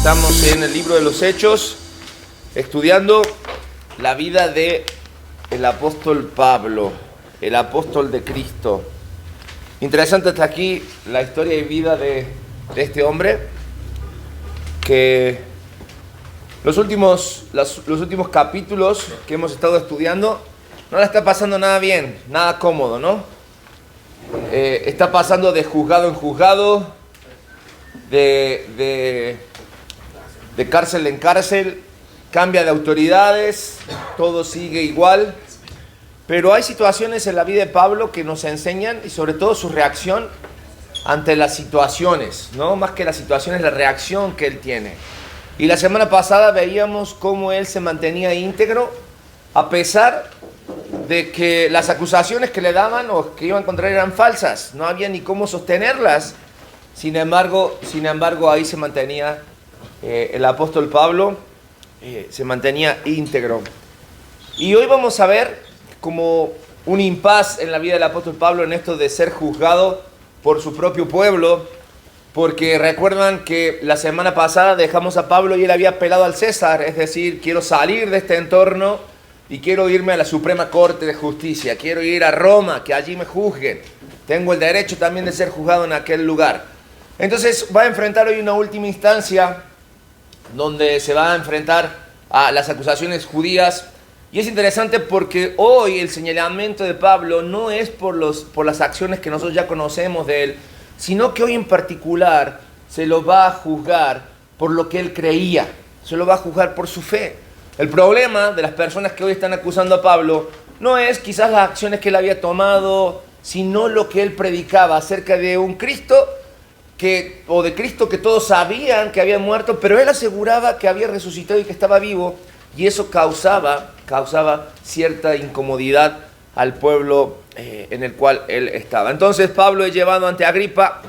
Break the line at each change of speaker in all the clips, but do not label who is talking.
Estamos en el libro de los Hechos, estudiando la vida de el apóstol Pablo, el apóstol de Cristo. Interesante hasta aquí la historia y vida de este hombre, que los últimos capítulos que hemos estado estudiando no la está pasando nada bien, nada cómodo, ¿no? Está pasando de juzgado en juzgado, de cárcel en cárcel, cambia de autoridades, todo sigue igual. Pero hay situaciones en la vida de Pablo que nos enseñan, y sobre todo su reacción ante las situaciones, ¿no? Más que las situaciones, la reacción que él tiene. Y la semana pasada veíamos cómo él se mantenía íntegro, a pesar de que las acusaciones que le daban o que iban contra él eran falsas. No había ni cómo sostenerlas. Sin embargo, ahí se mantenía el apóstol Pablo, se mantenía íntegro. Y hoy vamos a ver como un impas en la vida del apóstol Pablo en esto de ser juzgado por su propio pueblo, porque recuerdan que la semana pasada dejamos a Pablo y él había apelado al César, es decir, quiero salir de este entorno y quiero irme a la Suprema Corte de Justicia, quiero ir a Roma, que allí me juzguen, tengo el derecho también de ser juzgado en aquel lugar. Entonces va a enfrentar hoy una última instancia donde se va a enfrentar a las acusaciones judías. Y es interesante porque hoy el señalamiento de Pablo no es por las acciones que nosotros ya conocemos de él, sino que hoy en particular se lo va a juzgar por lo que él creía, se lo va a juzgar por su fe. El problema de las personas que hoy están acusando a Pablo no es quizás las acciones que él había tomado, sino lo que él predicaba acerca de un Cristo o de Cristo que todos sabían que había muerto, pero él aseguraba que había resucitado y que estaba vivo, y eso causaba cierta incomodidad al pueblo en el cual él estaba. Entonces Pablo es llevado ante Agripa,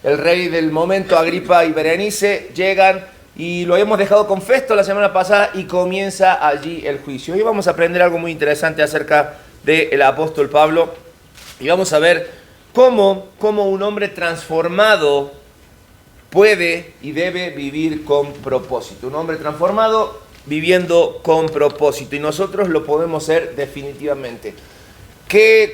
el rey del momento. Agripa y Berenice llegan, y lo habíamos dejado con Festo la semana pasada, y comienza allí el juicio. Hoy vamos a aprender algo muy interesante acerca del apóstol Pablo, y vamos a ver cómo un hombre transformado puede y debe vivir con propósito. Un hombre transformado viviendo con propósito, y nosotros lo podemos ser definitivamente.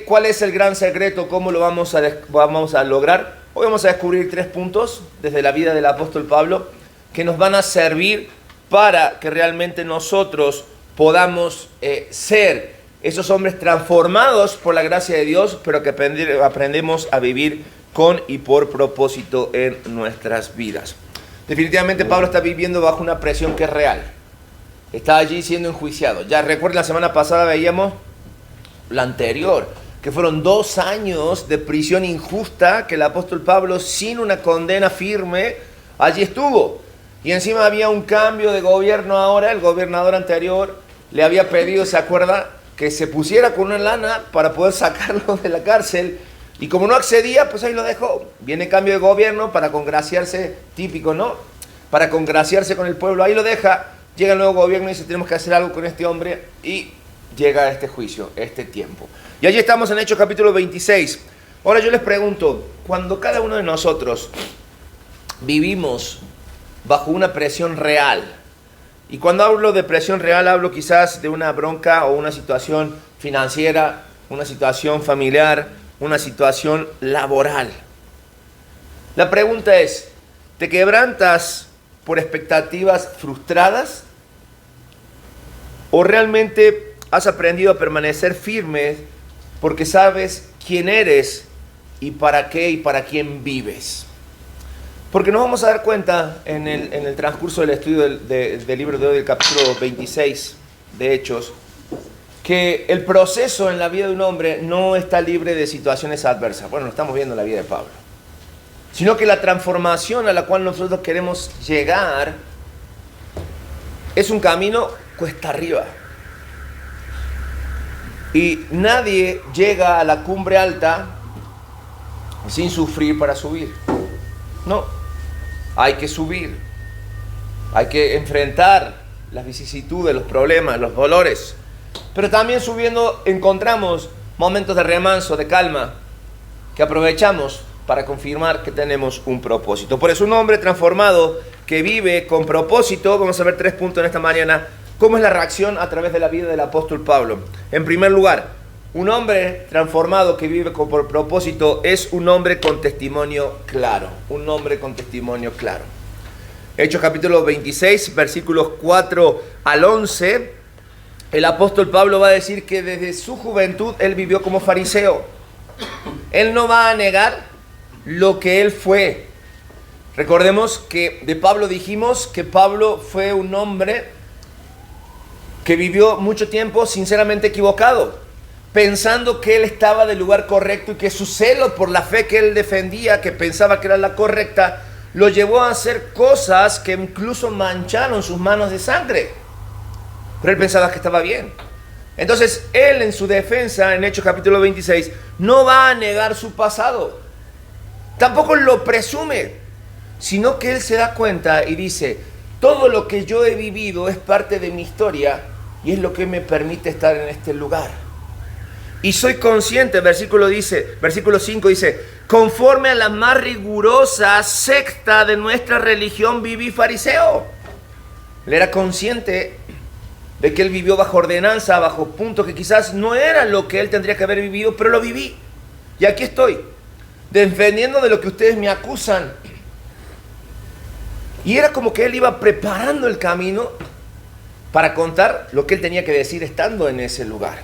¿Cuál es el gran secreto? ¿Cómo lo vamos a lograr? Hoy vamos a descubrir 3 puntos desde la vida del apóstol Pablo que nos van a servir para que realmente nosotros podamos ser esos hombres transformados por la gracia de Dios, pero que aprendemos a vivir con y por propósito en nuestras vidas. Definitivamente Pablo está viviendo bajo una presión que es real. Está allí siendo enjuiciado. Ya recuerden, la semana pasada veíamos la anterior, que fueron 2 años de prisión injusta que el apóstol Pablo, sin una condena firme, allí estuvo. Y encima había un cambio de gobierno ahora. El gobernador anterior le había pedido, ¿se acuerda?, que se pusiera con una lana para poder sacarlo de la cárcel. Y como no accedía, pues ahí lo dejó. Viene cambio de gobierno para congraciarse, típico, ¿no? Para congraciarse con el pueblo. Ahí lo deja. Llega el nuevo gobierno y dice, tenemos que hacer algo con este hombre, y llega este juicio, este tiempo. Y allí estamos en Hechos capítulo 26. Ahora yo les pregunto, cuando cada uno de nosotros vivimos bajo una presión real, y cuando hablo de presión real, hablo quizás de una bronca o una situación financiera, una situación familiar, una situación laboral. La pregunta es, ¿te quebrantas por expectativas frustradas? ¿O realmente has aprendido a permanecer firme porque sabes quién eres y para qué y para quién vives? Porque nos vamos a dar cuenta en el transcurso del estudio del libro de hoy, del capítulo 26 de Hechos, que el proceso en la vida de un hombre no está libre de situaciones adversas. Bueno, lo estamos viendo en la vida de Pablo. Sino que la transformación a la cual nosotros queremos llegar es un camino cuesta arriba. Y nadie llega a la cumbre alta sin sufrir para subir. No. Hay que subir, hay que enfrentar las vicisitudes, los problemas, los dolores. Pero también subiendo encontramos momentos de remanso, de calma, que aprovechamos para confirmar que tenemos un propósito. Por eso un hombre transformado que vive con propósito, vamos a ver 3 puntos en esta mañana, cómo es la reacción a través de la vida del apóstol Pablo. En primer lugar, un hombre transformado que vive con propósito es un hombre con testimonio claro, un hombre con testimonio claro. Hechos capítulo 26, versículos 4 al 11, el apóstol Pablo va a decir que desde su juventud él vivió como fariseo. Él no va a negar lo que él fue. Recordemos que de Pablo dijimos que Pablo fue un hombre que vivió mucho tiempo sinceramente equivocado, pensando que él estaba del lugar correcto y que su celo por la fe que él defendía, que pensaba que era la correcta, lo llevó a hacer cosas que incluso mancharon sus manos de sangre. Pero él pensaba que estaba bien. Entonces, él en su defensa, en Hechos capítulo 26, no va a negar su pasado. Tampoco lo presume, sino que él se da cuenta y dice, todo lo que yo he vivido es parte de mi historia y es lo que me permite estar en este lugar. Y soy consciente, versículo 5 dice, conforme a la más rigurosa secta de nuestra religión viví fariseo. Él era consciente de que él vivió bajo ordenanza, bajo puntos que quizás no era lo que él tendría que haber vivido, pero lo viví. Y aquí estoy, defendiendo de lo que ustedes me acusan. Y era como que él iba preparando el camino para contar lo que él tenía que decir estando en ese lugar.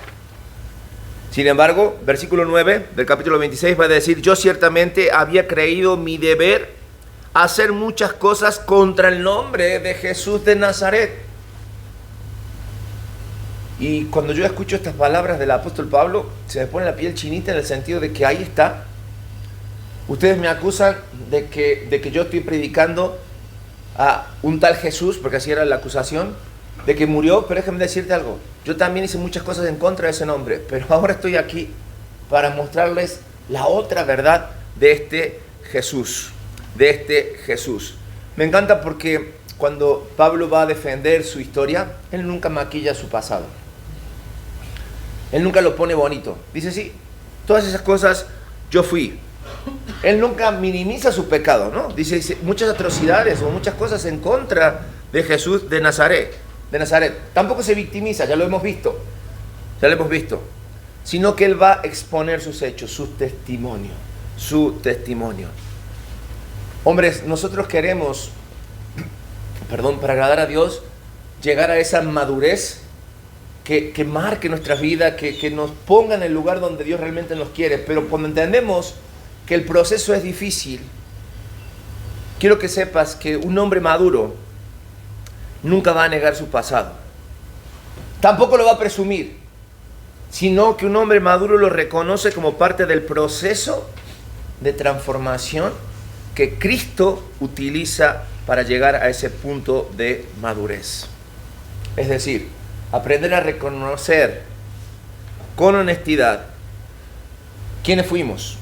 Sin embargo, versículo 9 del capítulo 26 va a decir, yo ciertamente había creído mi deber hacer muchas cosas contra el nombre de Jesús de Nazaret. Y cuando yo escucho estas palabras del apóstol Pablo, se me pone la piel chinita en el sentido de que ahí está. Ustedes me acusan de que yo estoy predicando a un tal Jesús, porque así era la acusación, de que murió, pero déjame decirte algo. Yo también hice muchas cosas en contra de ese nombre, pero ahora estoy aquí para mostrarles la otra verdad de este Jesús, Me encanta porque cuando Pablo va a defender su historia, él nunca maquilla su pasado. Él nunca lo pone bonito. Dice, sí, todas esas cosas yo fui. Él nunca minimiza su pecado, ¿no? Dice muchas atrocidades o muchas cosas en contra de Jesús de Nazaret. Tampoco se victimiza, ya lo hemos visto. Sino que él va a exponer sus hechos, su testimonio. Hombres, nosotros queremos, para agradar a Dios, llegar a esa madurez que marque nuestra vida, que nos ponga en el lugar donde Dios realmente nos quiere. Pero cuando entendemos que el proceso es difícil, quiero que sepas que un hombre maduro nunca va a negar su pasado. Tampoco lo va a presumir, sino que un hombre maduro lo reconoce como parte del proceso de transformación que Cristo utiliza para llegar a ese punto de madurez. Es decir, aprender a reconocer con honestidad quiénes fuimos,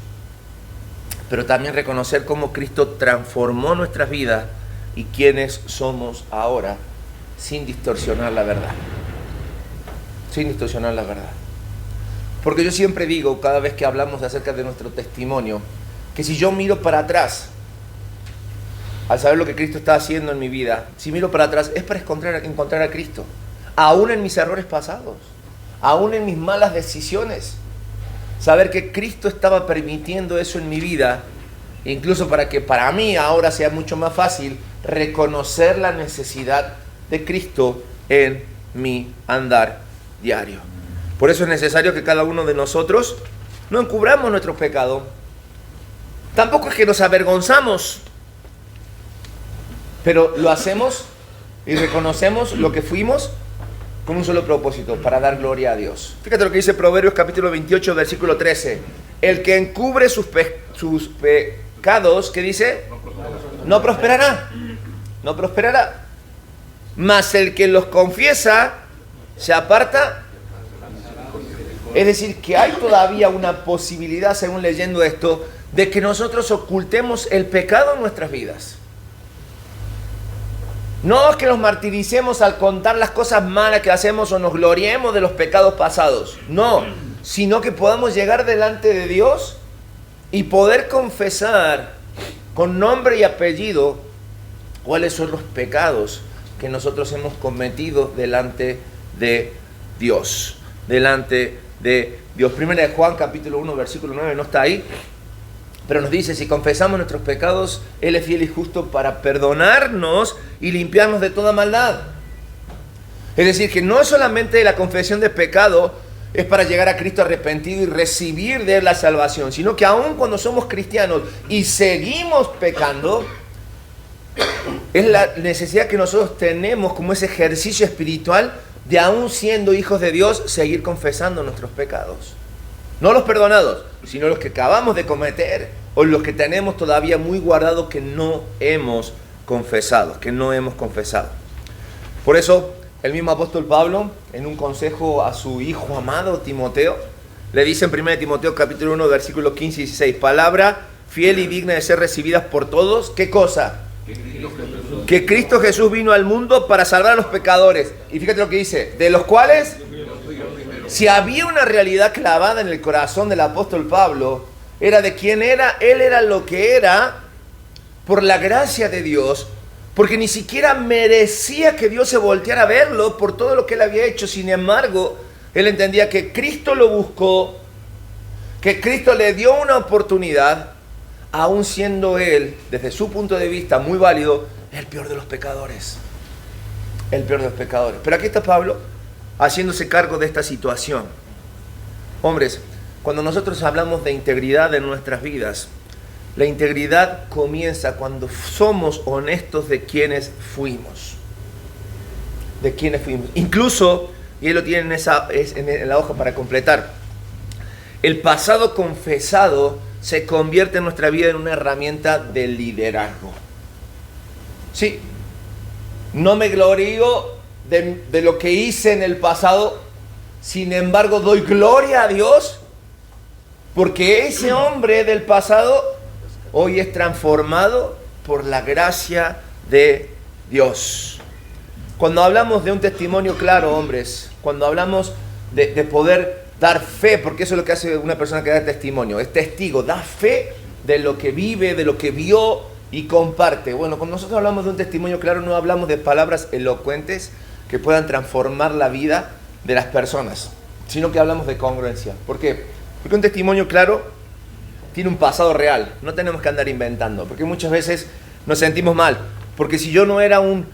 pero también reconocer cómo Cristo transformó nuestras vidas y quiénes somos ahora, sin distorsionar la verdad. Porque yo siempre digo, cada vez que hablamos acerca de nuestro testimonio, que si yo miro para atrás, al saber lo que Cristo está haciendo en mi vida, si miro para atrás es para encontrar a Cristo, aún en mis errores pasados, aún en mis malas decisiones. Saber que Cristo estaba permitiendo eso en mi vida, incluso para que para mí ahora sea mucho más fácil reconocer la necesidad de Cristo en mi andar diario. Por eso es necesario que cada uno de nosotros no encubramos nuestro pecado. Tampoco es que nos avergonzamos, pero lo hacemos y reconocemos lo que fuimos con un solo propósito, para dar gloria a Dios. Fíjate lo que dice Proverbios capítulo 28, versículo 13. El que encubre sus pecados, ¿qué dice? No prosperará. Mas el que los confiesa, se aparta. Es decir, que hay todavía una posibilidad, según leyendo esto, de que nosotros ocultemos el pecado en nuestras vidas. No es que nos martiricemos al contar las cosas malas que hacemos o nos gloriemos de los pecados pasados. No, sino que podamos llegar delante de Dios y poder confesar con nombre y apellido cuáles son los pecados que nosotros hemos cometido delante de Dios. Delante de Dios. Primera de Juan, capítulo 1, versículo 9, no está ahí, pero nos dice, si confesamos nuestros pecados, Él es fiel y justo para perdonarnos y limpiarnos de toda maldad. Es decir, que no solamente la confesión de pecado es para llegar a Cristo arrepentido y recibir de Él la salvación, sino que aun cuando somos cristianos y seguimos pecando, es la necesidad que nosotros tenemos como ese ejercicio espiritual de aún siendo hijos de Dios, seguir confesando nuestros pecados. No los perdonados, sino los que acabamos de cometer o los que tenemos todavía muy guardados que no hemos confesado, Por eso, el mismo apóstol Pablo, en un consejo a su hijo amado Timoteo, le dice en 1 Timoteo capítulo 1, versículos 15 y 16, palabra fiel y digna de ser recibidas por todos, ¿qué cosa? Que Cristo Jesús vino al mundo para salvar a los pecadores. Y fíjate lo que dice, de los cuales, si había una realidad clavada en el corazón del apóstol Pablo, era de quién era, él era lo que era por la gracia de Dios, porque ni siquiera merecía que Dios se volteara a verlo por todo lo que él había hecho. Sin embargo, él entendía que Cristo lo buscó, que Cristo le dio una oportunidad, aún siendo él, desde su punto de vista muy válido, el peor de los pecadores. El peor de los pecadores. Pero aquí está Pablo haciéndose cargo de esta situación. Hombres, cuando nosotros hablamos de integridad en nuestras vidas, la integridad comienza cuando somos honestos de quienes fuimos. De quienes fuimos. Incluso, y él lo tiene en la hoja para completar, el pasado confesado se convierte en nuestra vida en una herramienta de liderazgo. Sí, no me glorío de lo que hice en el pasado, sin embargo doy gloria a Dios, porque ese hombre del pasado hoy es transformado por la gracia de Dios. Cuando hablamos de un testimonio claro, hombres, cuando hablamos de poder dar fe, porque eso es lo que hace una persona que da testimonio, es testigo, da fe de lo que vive, de lo que vio y comparte. Bueno, cuando nosotros hablamos de un testimonio claro, no hablamos de palabras elocuentes que puedan transformar la vida de las personas, sino que hablamos de congruencia. ¿Por qué? Porque un testimonio claro tiene un pasado real, no tenemos que andar inventando, porque muchas veces nos sentimos mal, porque si yo no era un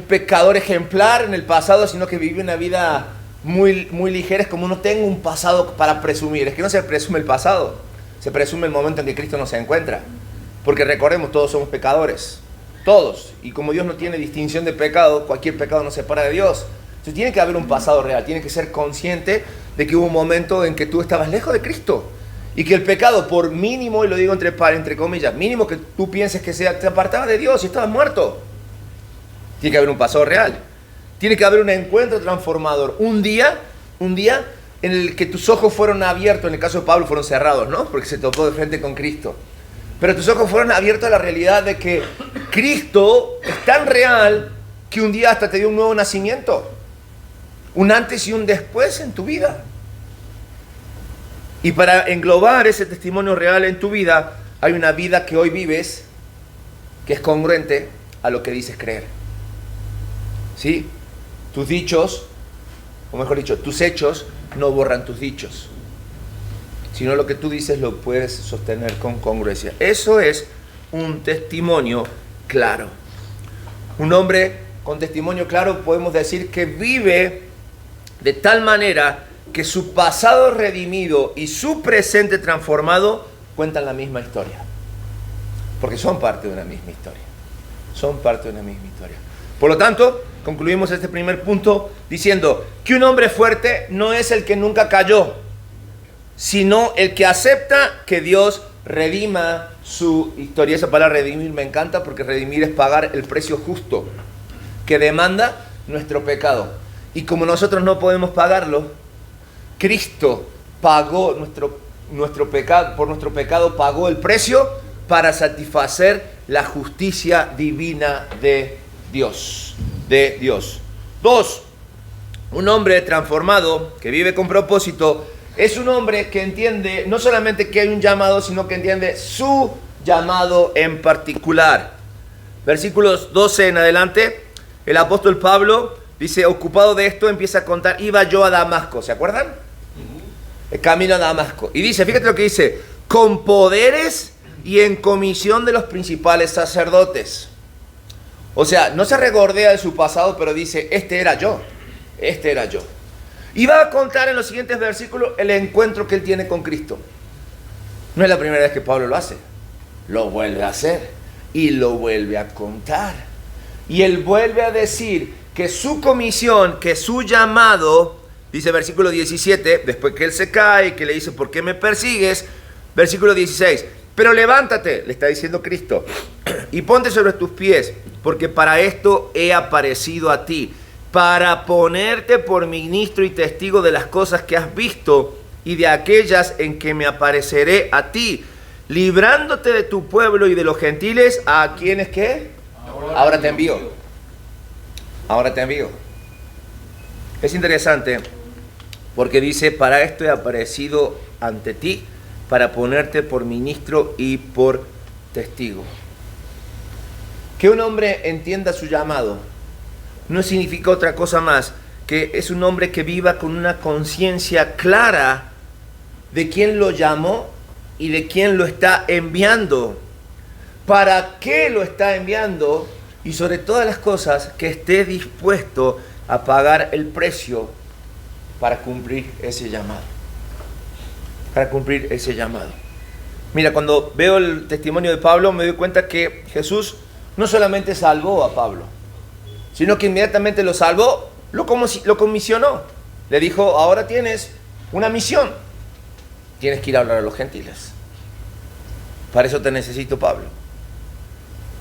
pecador ejemplar en el pasado, sino que viví una vida muy ligera, es como no tengo un pasado para presumir. Es que no se presume el pasado, se presume el momento en que Cristo nos encuentra, porque recordemos, todos somos pecadores, todos, y como Dios no tiene distinción de pecado, cualquier pecado nos separa de Dios. Entonces tiene que haber un pasado real, tiene que ser consciente de que hubo un momento en que tú estabas lejos de Cristo, y que el pecado, por mínimo, y lo digo entre comillas, mínimo que tú pienses que sea, te apartaba de Dios y estabas muerto. Tiene que haber un pasado real. Tiene que haber un encuentro transformador. Un día en el que tus ojos fueron abiertos, en el caso de Pablo fueron cerrados, ¿no? Porque se topó de frente con Cristo. Pero tus ojos fueron abiertos a la realidad de que Cristo es tan real que un día hasta te dio un nuevo nacimiento. Un antes y un después en tu vida. Y para englobar ese testimonio real en tu vida, hay una vida que hoy vives que es congruente a lo que dices creer. ¿Sí? Tus dichos, o mejor dicho, tus hechos no borran tus dichos, sino lo que tú dices lo puedes sostener con congruencia. Eso es un testimonio claro. Un hombre con testimonio claro podemos decir que vive de tal manera que su pasado redimido y su presente transformado cuentan la misma historia, porque son parte de una misma historia. Son parte de una misma historia. Por lo tanto, concluimos este primer punto diciendo que un hombre fuerte no es el que nunca cayó, sino el que acepta que Dios redima su historia. Esa palabra redimir me encanta, porque redimir es pagar el precio justo que demanda nuestro pecado. Y como nosotros no podemos pagarlo, Cristo pagó nuestro pecado, por nuestro pecado pagó el precio para satisfacer la justicia divina de Dios. Dos, un hombre transformado que vive con propósito es un hombre que entiende no solamente que hay un llamado, sino que entiende su llamado en particular. Versículos 12 en adelante, el apóstol Pablo dice, ocupado de esto, empieza a contar, iba yo a Damasco, ¿se acuerdan? El camino a Damasco. Y dice, fíjate lo que dice, con poderes y en comisión de los principales sacerdotes. O sea, no se regordea de su pasado, pero dice, este era yo. Y va a contar en los siguientes versículos el encuentro que él tiene con Cristo. No es la primera vez que Pablo lo hace. Lo vuelve a hacer y lo vuelve a contar. Y él vuelve a decir que su comisión, que su llamado, dice versículo 17, después que él se cae, que le dice, ¿por qué me persigues? Versículo 16, pero levántate, le está diciendo Cristo, y ponte sobre tus pies, porque para esto he aparecido a ti, para ponerte por ministro y testigo de las cosas que has visto y de aquellas en que me apareceré a ti, librándote de tu pueblo y de los gentiles, a quienes ¿qué? Ahora te envío. Ahora te envío. Es interesante porque dice, para esto he aparecido ante ti, para ponerte por ministro y por testigo. Que un hombre entienda su llamado no significa otra cosa más que es un hombre que viva con una conciencia clara de quién lo llamó y de quién lo está enviando, para qué lo está enviando y sobre todas las cosas que esté dispuesto a pagar el precio para cumplir ese llamado. Mira, cuando veo el testimonio de Pablo me doy cuenta que Jesús no solamente salvó a Pablo, sino que inmediatamente lo salvó, lo comisionó. Le dijo, ahora tienes una misión. Tienes que ir a hablar a los gentiles. Para eso te necesito, Pablo.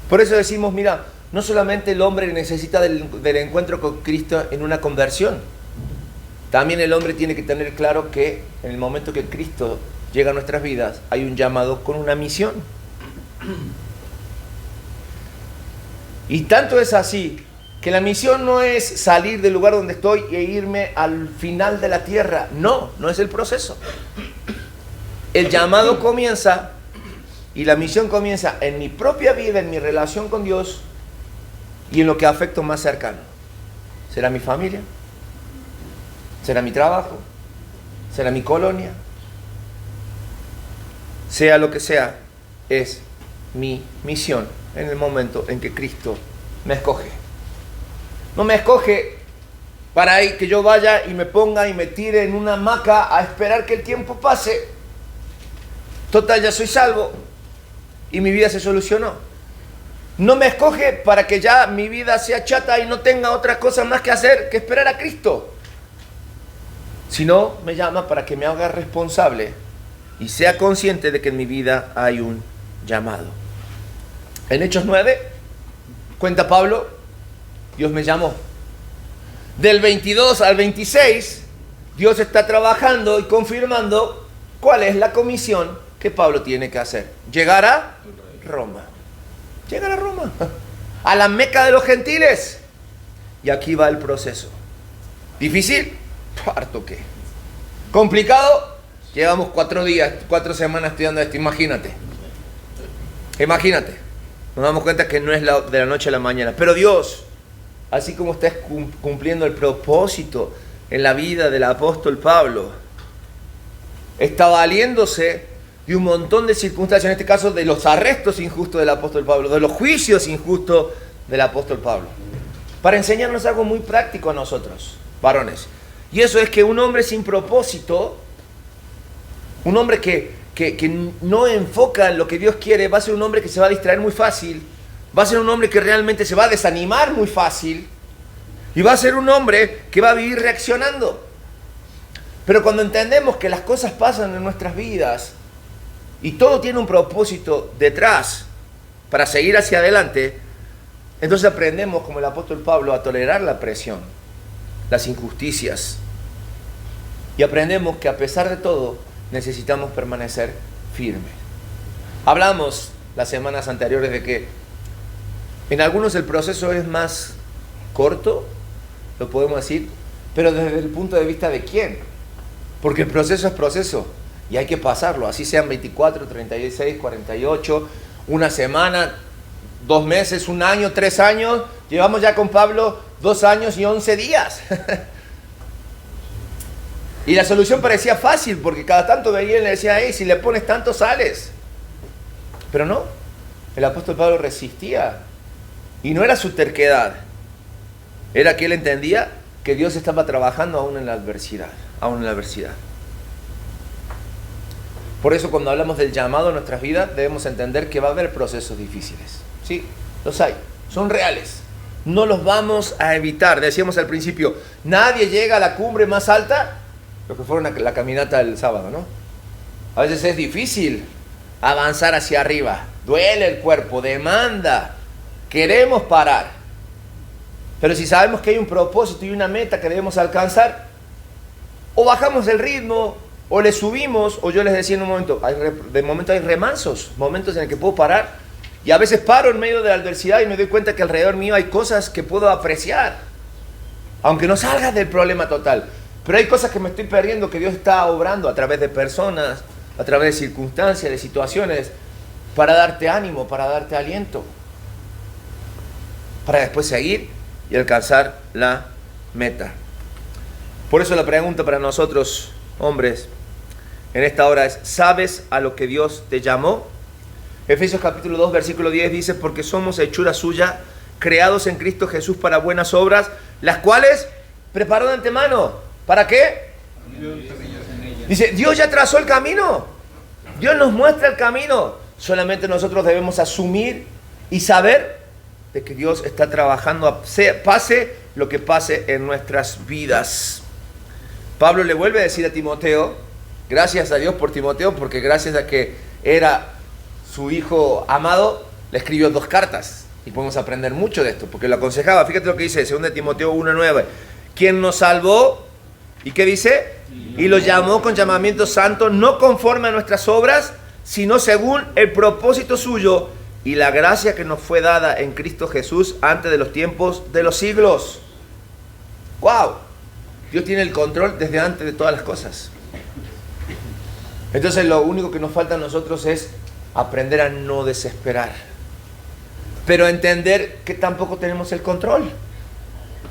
Por eso decimos, mira, no solamente el hombre necesita del encuentro con Cristo en una conversión. También el hombre tiene que tener claro que en el momento que Cristo llega a nuestras vidas, hay un llamado con una misión. Y tanto es así, que la misión no es salir del lugar donde estoy e irme al final de la tierra. No es el proceso. El llamado comienza y la misión comienza en mi propia vida, en mi relación con Dios y en lo que afecto más cercano. ¿Será mi familia? ¿Será mi trabajo? ¿Será mi colonia? Sea lo que sea, es mi misión en el momento en que Cristo me escoge. No me escoge para que yo vaya y me ponga y me tire en una hamaca a esperar que el tiempo pase. Total, ya soy salvo y mi vida se solucionó. No me escoge para que ya mi vida sea chata y no tenga otra cosa más que hacer que esperar a Cristo. Sino me llama para que me haga responsable y sea consciente de que en mi vida hay un llamado. En Hechos 9, cuenta Pablo, Dios me llamó. Del 22 al 26, Dios está trabajando y confirmando cuál es la comisión que Pablo tiene que hacer. Llegar a Roma. Llegar a Roma. A la Meca de los gentiles. Y aquí va el proceso. ¿Difícil? Harto que. ¿Complicado? Llevamos 4 semanas estudiando esto. Imagínate. Nos damos cuenta que no es de la noche a la mañana. Pero Dios, así como está cumpliendo el propósito en la vida del apóstol Pablo, está valiéndose de un montón de circunstancias, en este caso de los arrestos injustos del apóstol Pablo, de los juicios injustos del apóstol Pablo, para enseñarnos algo muy práctico a nosotros, varones. Y eso es que un hombre sin propósito, un hombre que no enfoca en lo que Dios quiere, va a ser un hombre que se va a distraer muy fácil, va a ser un hombre que realmente se va a desanimar muy fácil, y va a ser un hombre que va a vivir reaccionando. Pero cuando entendemos que las cosas pasan en nuestras vidas, y todo tiene un propósito detrás para seguir hacia adelante, entonces aprendemos, como el apóstol Pablo, a tolerar la presión, las injusticias. Y aprendemos que a pesar de todo, necesitamos permanecer firmes. Hablamos las semanas anteriores de que en algunos el proceso es más corto, lo podemos decir, pero desde el punto de vista de quién. Porque el proceso es proceso y hay que pasarlo, así sean 24, 36, 48, una semana, 2 meses, 1 año, 3 años. Llevamos ya con Pablo 2 años y 11 días. Y la solución parecía fácil, porque cada tanto veía y le decía, hey, si le pones tanto sales. Pero no, el apóstol Pablo resistía. Y no era su terquedad, era que él entendía que Dios estaba trabajando aún en la adversidad, aún en la adversidad. Por eso cuando hablamos del llamado a nuestras vidas, debemos entender que va a haber procesos difíciles. Sí, los hay, son reales. No los vamos a evitar. Decíamos al principio, nadie llega a la cumbre más alta, lo que fueron la caminata del sábado, ¿no? A veces es difícil avanzar hacia arriba, duele el cuerpo, demanda, queremos parar. Pero si sabemos que hay un propósito y una meta que debemos alcanzar, o bajamos el ritmo, o le subimos, o yo les decía en un momento, de momento hay remansos, momentos en el que puedo parar, y a veces paro en medio de la adversidad y me doy cuenta que alrededor mío hay cosas que puedo apreciar, aunque no salga del problema total. Pero hay cosas que me estoy perdiendo, que Dios está obrando a través de personas, a través de circunstancias, de situaciones, para darte ánimo, para darte aliento, para después seguir y alcanzar la meta. Por eso la pregunta para nosotros, hombres, en esta hora es, ¿sabes a lo que Dios te llamó? Efesios capítulo 2, versículo 10 dice, porque somos hechura suya, creados en Cristo Jesús para buenas obras, las cuales preparó de antemano. ¿Para qué? Dice, Dios ya trazó el camino. Dios nos muestra el camino. Solamente nosotros debemos asumir y saber de que Dios está trabajando, pase lo que pase en nuestras vidas. Pablo le vuelve a decir a Timoteo, gracias a Dios por Timoteo, porque gracias a que era su hijo amado, le escribió 2 cartas. Y podemos aprender mucho de esto, porque lo aconsejaba. Fíjate lo que dice, 2 Timoteo 1:9. Quien nos salvó, ¿y qué dice? Y lo llamó con llamamiento santo, no conforme a nuestras obras, sino según el propósito suyo y la gracia que nos fue dada en Cristo Jesús antes de los tiempos de los siglos. ¡Wow! Dios tiene el control desde antes de todas las cosas. Entonces lo único que nos falta a nosotros es aprender a no desesperar, pero entender que tampoco tenemos el control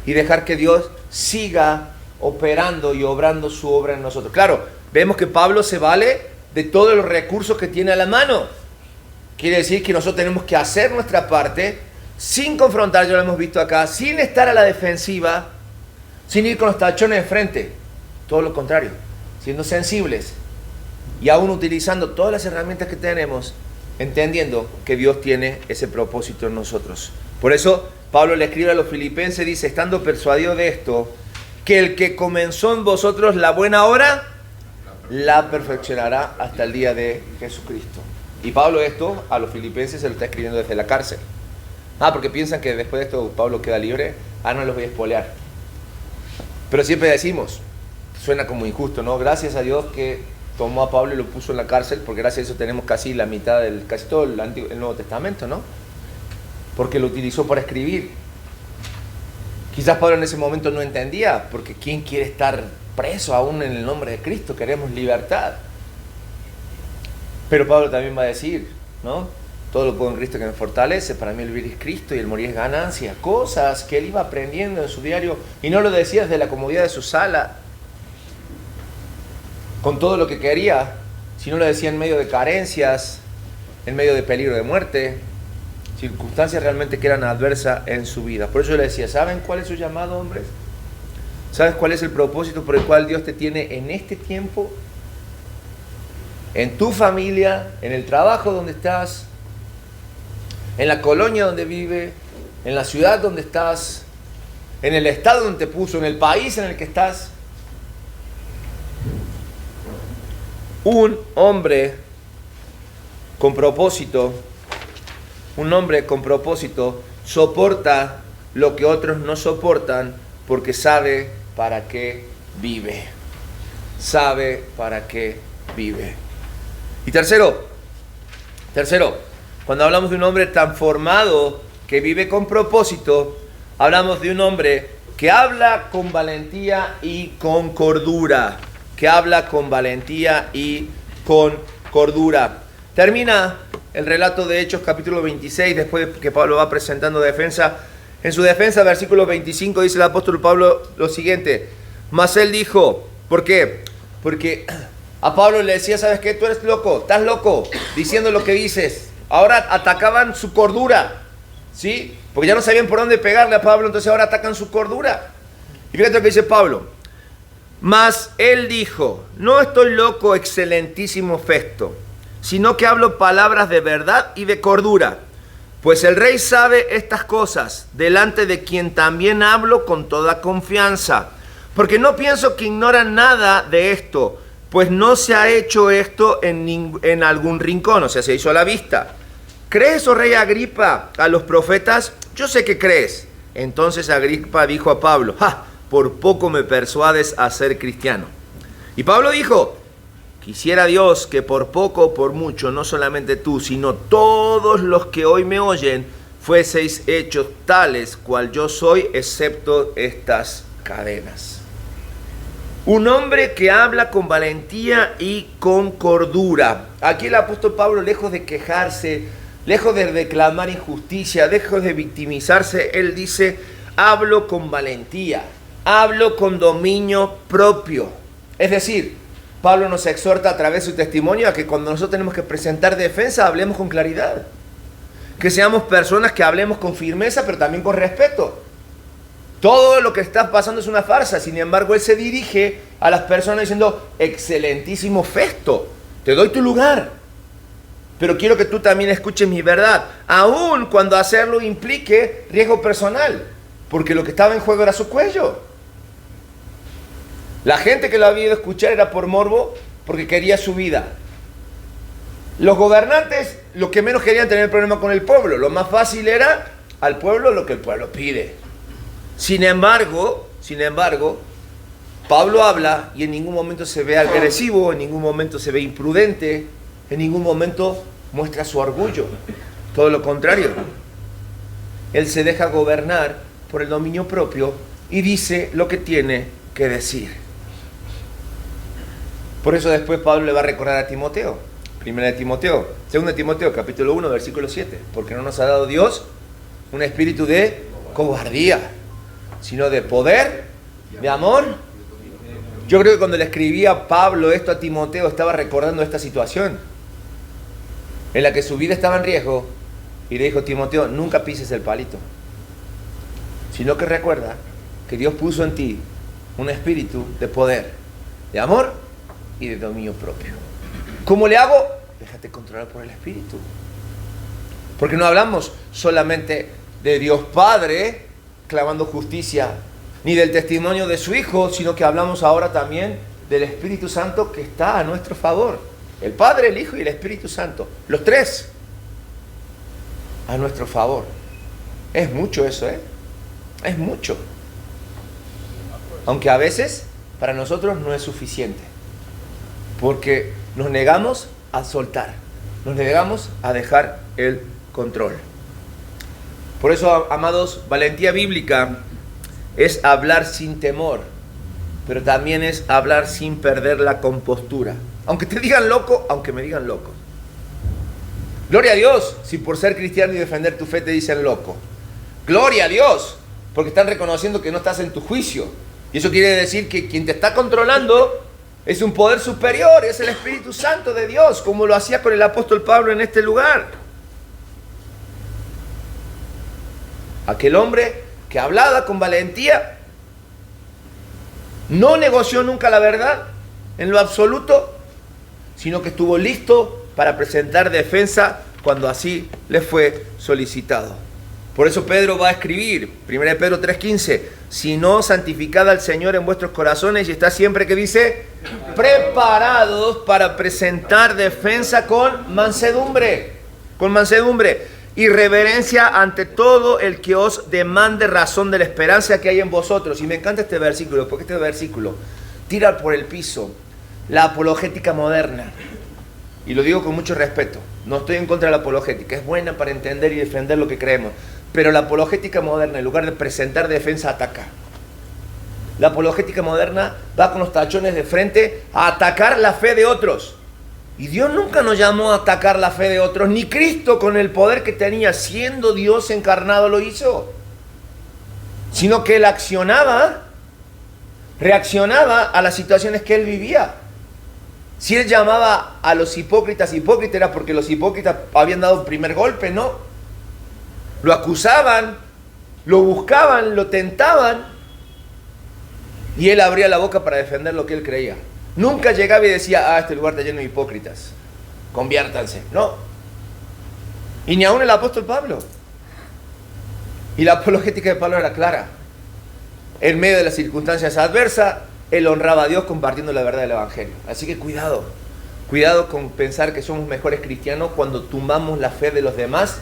y dejar que Dios siga operando y obrando su obra en nosotros. Claro, vemos que Pablo se vale de todos los recursos que tiene a la mano. Quiere decir que nosotros tenemos que hacer nuestra parte sin confrontar, ya lo hemos visto acá, sin estar a la defensiva, sin ir con los tachones de frente. Todo lo contrario, siendo sensibles y aún utilizando todas las herramientas que tenemos, entendiendo que Dios tiene ese propósito en nosotros. Por eso Pablo le escribe a los filipenses, dice, estando persuadido de esto, que el que comenzó en vosotros la buena obra, la perfeccionará hasta el día de Jesucristo. Y Pablo esto a los filipenses se lo está escribiendo desde la cárcel. Porque piensan que después de esto Pablo queda libre. No los voy a espolear. Pero siempre decimos, suena como injusto, ¿no? Gracias a Dios que tomó a Pablo y lo puso en la cárcel, porque gracias a eso tenemos casi la mitad casi todo el Nuevo Testamento, ¿no? Porque lo utilizó para escribir. Quizás Pablo en ese momento no entendía, porque ¿quién quiere estar preso aún en el nombre de Cristo? Queremos libertad. Pero Pablo también va a decir, ¿no? Todo lo puedo en Cristo que me fortalece. Para mí el vivir es Cristo y el morir es ganancia. Cosas que él iba aprendiendo en su diario y no lo decía desde la comodidad de su sala, con todo lo que quería, sino lo decía en medio de carencias, en medio de peligro de muerte, circunstancias realmente que eran adversas en su vida. Por eso yo le decía, ¿saben cuál es su llamado, hombres? ¿Sabes cuál es el propósito por el cual Dios te tiene en este tiempo? En tu familia, en el trabajo donde estás, en la colonia donde vive, en la ciudad donde estás, en el estado donde te puso, en el país en el que estás. Un hombre con propósito soporta lo que otros no soportan porque sabe para qué vive. Sabe para qué vive. Y tercero, cuando hablamos de un hombre tan formado que vive con propósito, hablamos de un hombre que habla con valentía y con cordura. que habla con valentía y con cordura. Termina el relato de Hechos capítulo 26, después de que Pablo va presentando defensa. En su defensa, versículo 25, dice el apóstol Pablo lo siguiente: mas él dijo, ¿por qué? Porque a Pablo le decía, ¿sabes qué? Tú eres loco, estás loco, diciendo lo que dices. Ahora atacaban su cordura, ¿sí? Porque ya no sabían por dónde pegarle a Pablo, entonces ahora atacan su cordura. Y fíjate lo que dice Pablo: mas él dijo, no estoy loco, excelentísimo Festo, sino que hablo palabras de verdad y de cordura. Pues el rey sabe estas cosas, delante de quien también hablo con toda confianza. Porque no pienso que ignoran nada de esto, pues no se ha hecho esto en algún rincón, o sea, se hizo a la vista. ¿Crees, oh rey Agripa, a los profetas? Yo sé que crees. Entonces Agripa dijo a Pablo, por poco me persuades a ser cristiano. Y Pablo dijo, quisiera Dios que por poco o por mucho, no solamente tú, sino todos los que hoy me oyen, fueseis hechos tales cual yo soy, excepto estas cadenas. Un hombre que habla con valentía y con cordura. Aquí el apóstol Pablo, lejos de quejarse, lejos de reclamar injusticia, lejos de victimizarse, él dice, hablo con valentía, hablo con dominio propio. Es decir, Pablo nos exhorta a través de su testimonio a que cuando nosotros tenemos que presentar defensa, hablemos con claridad. Que seamos personas que hablemos con firmeza, pero también con respeto. Todo lo que está pasando es una farsa. Sin embargo, él se dirige a las personas diciendo, excelentísimo Festo, te doy tu lugar, pero quiero que tú también escuches mi verdad, aun cuando hacerlo implique riesgo personal, porque lo que estaba en juego era su cuello. La gente que lo había ido a escuchar era por morbo, porque quería su vida. Los gobernantes, lo que menos querían tener problema con el pueblo, lo más fácil era al pueblo lo que el pueblo pide. Sin embargo, Pablo habla y en ningún momento se ve agresivo, en ningún momento se ve imprudente, en ningún momento muestra su orgullo. Todo lo contrario. Él se deja gobernar por el dominio propio y dice lo que tiene que decir. Por eso después Pablo le va a recordar a Timoteo. Primera de Timoteo, segunda de Timoteo, capítulo 1, versículo 7. Porque no nos ha dado Dios un espíritu de cobardía, sino de poder, de amor. Yo creo que cuando le escribía Pablo esto a Timoteo, estaba recordando esta situación en la que su vida estaba en riesgo, y le dijo, Timoteo, nunca pises el palito, sino que recuerda que Dios puso en ti un espíritu de poder, de amor y de dominio propio. ¿Cómo le hago? Déjate controlar por el espíritu. Porque no hablamos solamente de Dios Padre clamando justicia, ni del testimonio de su Hijo, sino que hablamos ahora también del Espíritu Santo que está a nuestro favor. El Padre, el Hijo y el Espíritu Santo. Los tres a nuestro favor. Es mucho eso, Es mucho. Aunque a veces para nosotros no es suficiente. Porque nos negamos a soltar. Nos negamos a dejar el control. Por eso, amados, valentía bíblica es hablar sin temor, pero también es hablar sin perder la compostura. Aunque te digan loco, aunque me digan loco. Gloria a Dios si por ser cristiano y defender tu fe te dicen loco. Gloria a Dios porque están reconociendo que no estás en tu juicio. Y eso quiere decir que quien te está controlando es un poder superior, es el Espíritu Santo de Dios, como lo hacía con el apóstol Pablo en este lugar. Aquel hombre que hablaba con valentía, no negoció nunca la verdad en lo absoluto, sino que estuvo listo para presentar defensa cuando así le fue solicitado. Por eso Pedro va a escribir, 1 Pedro 3:15, sino santificad al Señor en vuestros corazones y está siempre, que dice, preparados para presentar defensa con mansedumbre, y reverencia ante todo el que os demande razón de la esperanza que hay en vosotros. Y me encanta este versículo, porque este versículo tira por el piso la apologética moderna. Y lo digo con mucho respeto. No estoy en contra de la apologética, es buena para entender y defender lo que creemos. Pero la apologética moderna, en lugar de presentar defensa, ataca. La apologética moderna va con los tachones de frente a atacar la fe de otros. Y Dios nunca nos llamó a atacar la fe de otros, ni Cristo con el poder que tenía, siendo Dios encarnado, lo hizo. Sino que Él reaccionaba a las situaciones que Él vivía. Si Él llamaba a los hipócritas era porque los hipócritas habían dado el primer golpe, ¿no? Lo acusaban, lo buscaban, lo tentaban, y Él abría la boca para defender lo que Él creía. Nunca llegaba y decía, este lugar está lleno de hipócritas, conviértanse. No. Y ni aún el apóstol Pablo. Y la apologética de Pablo era clara. En medio de las circunstancias adversas, él honraba a Dios compartiendo la verdad del Evangelio. Así que cuidado con pensar que somos mejores cristianos cuando tumbamos la fe de los demás,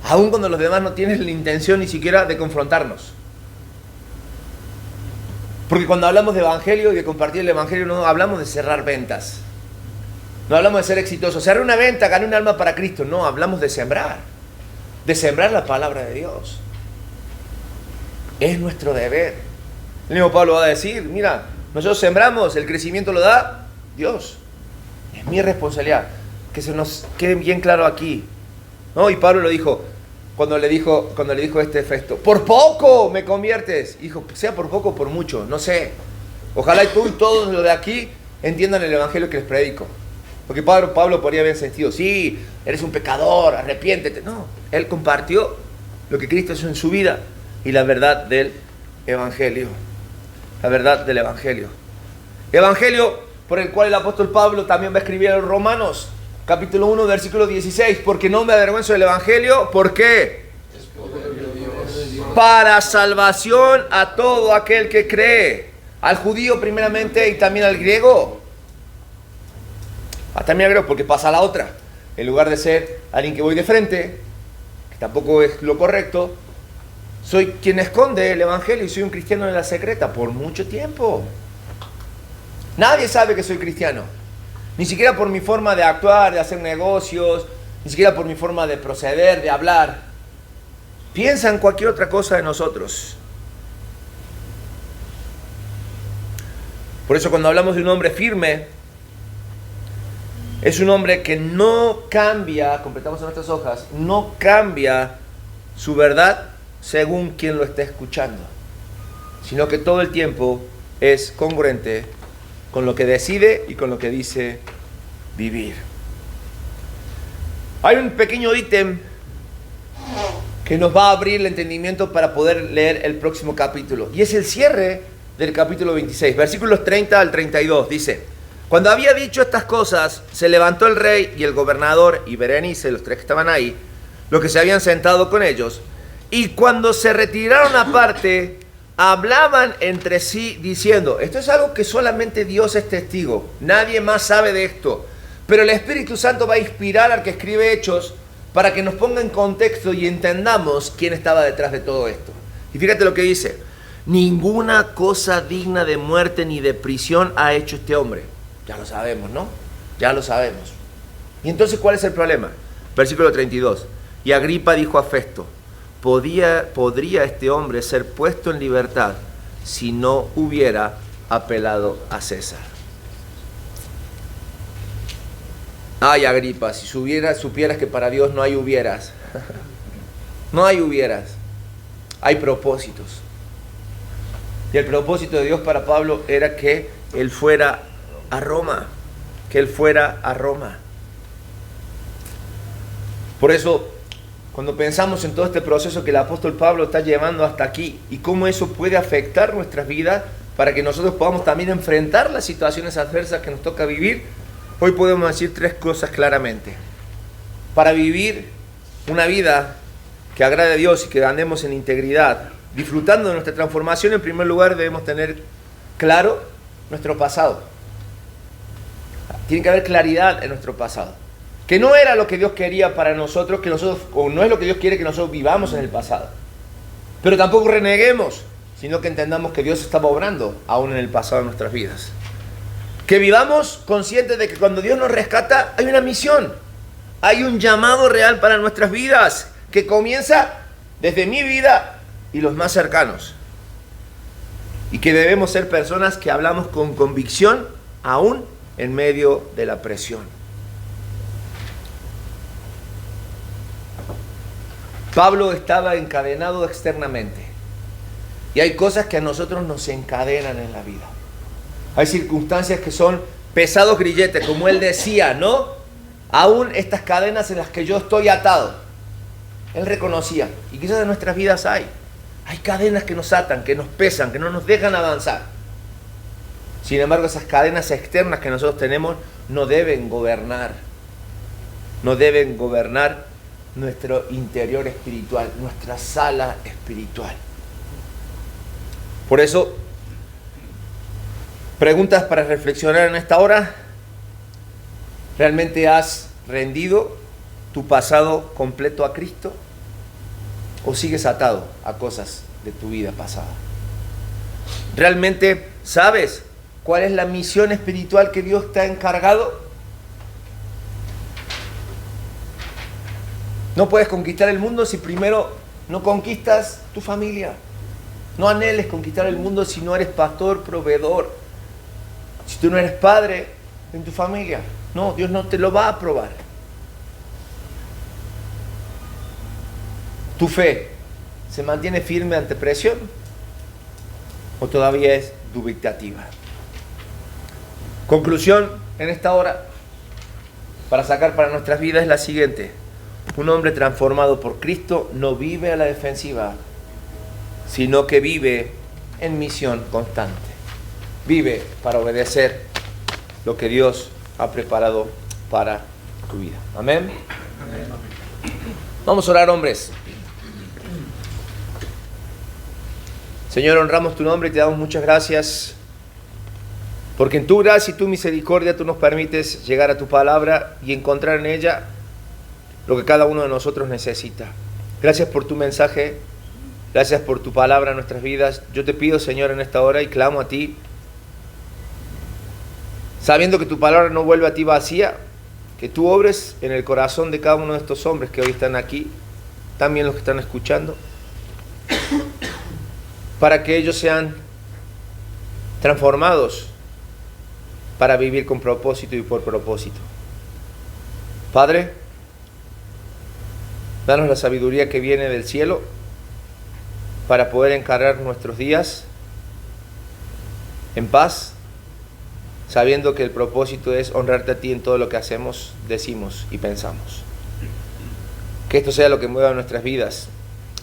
aun cuando los demás no tienen la intención ni siquiera de confrontarnos. Porque cuando hablamos de Evangelio y de compartir el Evangelio, no hablamos de cerrar ventas. No hablamos de ser exitosos. Cerré una venta, gané un alma para Cristo. No, hablamos de sembrar. De sembrar la palabra de Dios. Es nuestro deber. El mismo Pablo va a decir, mira, nosotros sembramos, el crecimiento lo da Dios. Es mi responsabilidad. Que se nos quede bien claro aquí. ¿No? Y Pablo lo dijo, cuando le dijo Festo, por poco me conviertes. Dijo, sea por poco o por mucho, no sé. Ojalá y tú y todos los de aquí entiendan el evangelio que les predico. Porque Pablo podría haber sentido, sí, eres un pecador, arrepiéntete. No, él compartió lo que Cristo hizo en su vida y la verdad del evangelio. La verdad del evangelio. Evangelio por el cual el apóstol Pablo también va a escribir a los Romanos. Capítulo 1, versículo 16. Porque no me avergüenzo del evangelio. ¿Por qué? Para salvación a todo aquel que cree. Al judío primeramente y también al griego. También al griego, porque pasa a la otra. En lugar de ser alguien que voy de frente, que tampoco es lo correcto, soy quien esconde el evangelio y soy un cristiano en la secreta por mucho tiempo. Nadie sabe que soy cristiano. Ni siquiera por mi forma de actuar, de hacer negocios, ni siquiera por mi forma de proceder, de hablar. Piensan cualquier otra cosa de nosotros. Por eso cuando hablamos de un hombre firme, es un hombre que no cambia, completamos en nuestras hojas, no cambia su verdad según quien lo esté escuchando, sino que todo el tiempo es congruente con lo que decide y con lo que dice vivir. Hay un pequeño ítem que nos va a abrir el entendimiento para poder leer el próximo capítulo, y es el cierre del capítulo 26, versículos 30 al 32. Dice: cuando había dicho estas cosas, se levantó el rey y el gobernador y Berenice, los tres que estaban ahí, los que se habían sentado con ellos, y cuando se retiraron aparte, hablaban entre sí diciendo, esto es algo que solamente Dios es testigo, nadie más sabe de esto, pero el Espíritu Santo va a inspirar al que escribe Hechos para que nos ponga en contexto y entendamos quién estaba detrás de todo esto. Y fíjate lo que dice: ninguna cosa digna de muerte ni de prisión ha hecho este hombre. Ya lo sabemos, ¿no? Ya lo sabemos. Y entonces, ¿cuál es el problema? Versículo 32. Y Agripa dijo a Festo, ¿podría este hombre ser puesto en libertad si no hubiera apelado a César? Ay, Agripa, si supieras que para Dios no hay hubieras. No hay hubieras. Hay propósitos. Y el propósito de Dios para Pablo era que él fuera a Roma. Que él fuera a Roma. Por eso, cuando pensamos en todo este proceso que el apóstol Pablo está llevando hasta aquí y cómo eso puede afectar nuestras vidas para que nosotros podamos también enfrentar las situaciones adversas que nos toca vivir, hoy podemos decir tres cosas claramente. Para vivir una vida que agrade a Dios y que andemos en integridad, disfrutando de nuestra transformación, en primer lugar debemos tener claro nuestro pasado. Tiene que haber claridad en nuestro pasado. Que no era lo que Dios quería para nosotros, o no es lo que Dios quiere que nosotros vivamos en el pasado. Pero tampoco reneguemos, sino que entendamos que Dios estaba obrando aún en el pasado de nuestras vidas. Que vivamos conscientes de que cuando Dios nos rescata hay una misión, hay un llamado real para nuestras vidas, que comienza desde mi vida y los más cercanos. Y que debemos ser personas que hablamos con convicción, aún en medio de la presión. Pablo estaba encadenado externamente. Y hay cosas que a nosotros nos encadenan en la vida. Hay circunstancias que son pesados grilletes, como él decía, ¿no? Aún estas cadenas en las que yo estoy atado. Él reconocía, y quizás en nuestras vidas hay cadenas que nos atan, que nos pesan, que no nos dejan avanzar. Sin embargo, esas cadenas externas que nosotros tenemos no deben gobernar nuestro interior espiritual, nuestra sala espiritual. Por eso, preguntas para reflexionar en esta hora. ¿Realmente has rendido tu pasado completo a Cristo? ¿O sigues atado a cosas de tu vida pasada? ¿Realmente sabes cuál es la misión espiritual que Dios te ha encargado? No puedes conquistar el mundo si primero no conquistas tu familia. No anheles conquistar el mundo si no eres pastor, proveedor. Si tú no eres padre en tu familia. No, Dios no te lo va a aprobar. ¿Tu fe se mantiene firme ante presión? ¿O todavía es dubitativa? Conclusión en esta hora para sacar para nuestras vidas es la siguiente. Un hombre transformado por Cristo no vive a la defensiva, sino que vive en misión constante. Vive para obedecer lo que Dios ha preparado para tu vida. Amén. Amén. Vamos a orar, hombres. Señor, honramos tu nombre y te damos muchas gracias, porque en tu gracia y tu misericordia tú nos permites llegar a tu palabra y encontrar en ella lo que cada uno de nosotros necesita. Gracias por tu mensaje, gracias por tu palabra en nuestras vidas. Yo te pido, Señor, en esta hora y clamo a ti, sabiendo que tu palabra no vuelve a ti vacía, que tú obres en el corazón de cada uno de estos hombres que hoy están aquí, también los que están escuchando, para que ellos sean transformados para vivir con propósito y por propósito. Padre, danos la sabiduría que viene del cielo para poder encarar nuestros días en paz, sabiendo que el propósito es honrarte a ti en todo lo que hacemos, decimos y pensamos. Que esto sea lo que mueva nuestras vidas,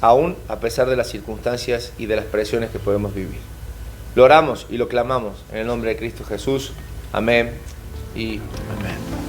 aún a pesar de las circunstancias y de las presiones que podemos vivir. Lo oramos y lo clamamos en el nombre de Cristo Jesús. Amén y amén.